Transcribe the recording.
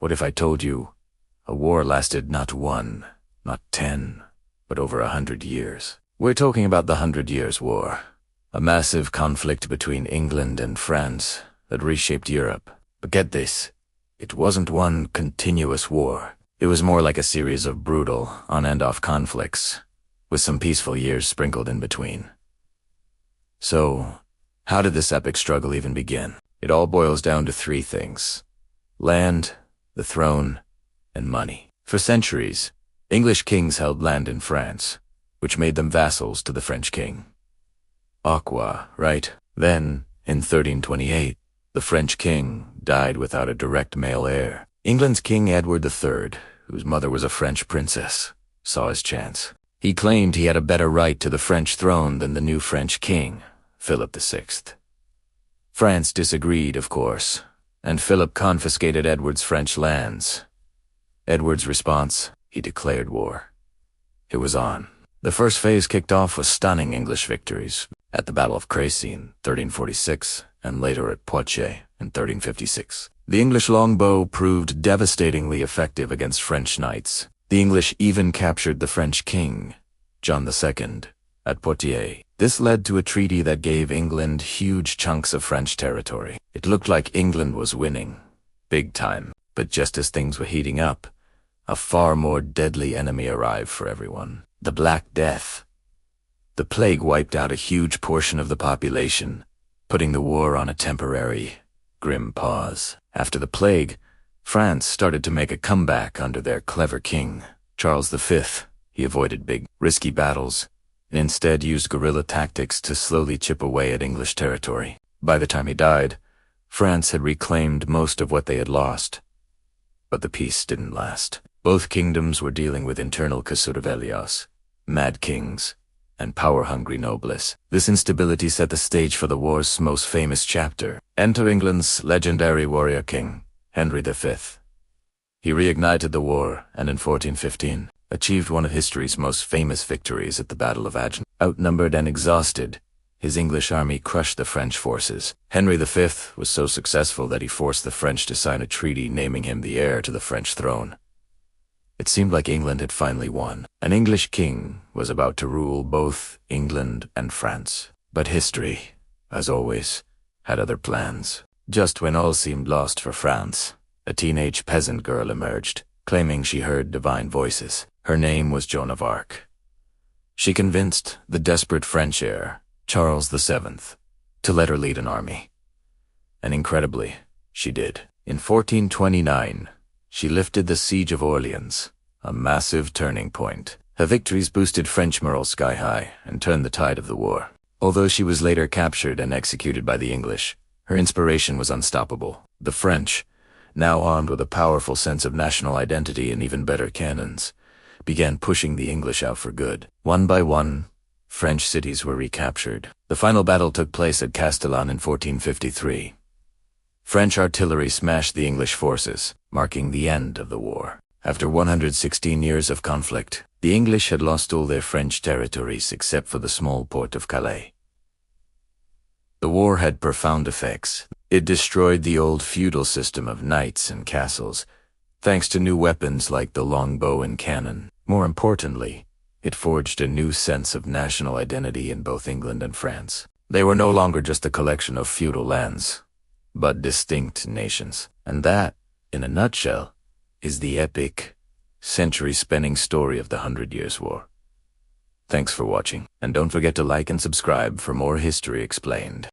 What if I told you a war lasted not 1, not 10, but over 100 years? We're talking about the 100 Years' War, a massive conflict between England and France that reshaped Europe. But get this, it wasn't one continuous war. It was more like a series of brutal, on and off conflicts, with some peaceful years sprinkled in between. So, how did this epic struggle even begin? It all boils down to 3 things: land, the throne, and money. For centuries, English kings held land in France, which made them vassals to the French king. Aqua, right? Then, in 1328, the French king died without a direct male heir. England's King Edward III, whose mother was a French princess, saw his chance. He claimed he had a better right to the French throne than the new French king, Philip VI. France disagreed, of course, and Philip confiscated Edward's French lands. Edward's response? He declared war. It was on. The first phase kicked off with stunning English victories at the Battle of Crécy in 1346 and later at Poitiers in 1356. The English longbow proved devastatingly effective against French knights. The English even captured the French king, John II, at Poitiers. This led to a treaty that gave England huge chunks of French territory. It looked like England was winning, big time. But just as things were heating up, a far more deadly enemy arrived for everyone: the Black Death. The plague wiped out a huge portion of the population, putting the war on a temporary, grim pause. After the plague, France started to make a comeback under their clever king, Charles V. He avoided big, risky battles, and instead used guerrilla tactics to slowly chip away at English territory. By the time he died, France had reclaimed most of what they had lost. But the peace didn't last. Both kingdoms were dealing with internal casus, mad kings, and power-hungry nobles. This instability set the stage for the war's most famous chapter. Enter England's legendary warrior king, Henry V. He reignited the war, and in 1415, achieved one of history's most famous victories at the Battle of Agen. Outnumbered and exhausted, his English army crushed the French forces. Henry V was so successful that he forced the French to sign a treaty naming him the heir to the French throne. It seemed like England had finally won. An English king was about to rule both England and France. But history, as always, had other plans. Just when all seemed lost for France, a teenage peasant girl emerged, claiming she heard divine voices. Her name was Joan of Arc. She convinced the desperate French heir, Charles VII, to let her lead an army. And incredibly, she did. In 1429, she lifted the siege of Orleans, a massive turning point. Her victories boosted French morale sky high and turned the tide of the war. Although she was later captured and executed by the English, her inspiration was unstoppable. The French, now armed with a powerful sense of national identity and even better cannons, began pushing the English out for good. One by one, French cities were recaptured. The final battle took place at Castellan in 1453. French artillery smashed the English forces, marking the end of the war. After 116 years of conflict, the English had lost all their French territories except for the small port of Calais. The war had profound effects. It destroyed the old feudal system of knights and castles, thanks to new weapons like the longbow and cannon. More importantly, it forged a new sense of national identity in both England and France. They were no longer just a collection of feudal lands, but distinct nations. And that, in a nutshell, is the epic, century-spanning story of the 100 Years' War. Thanks for watching, and don't forget to like and subscribe for more history explained.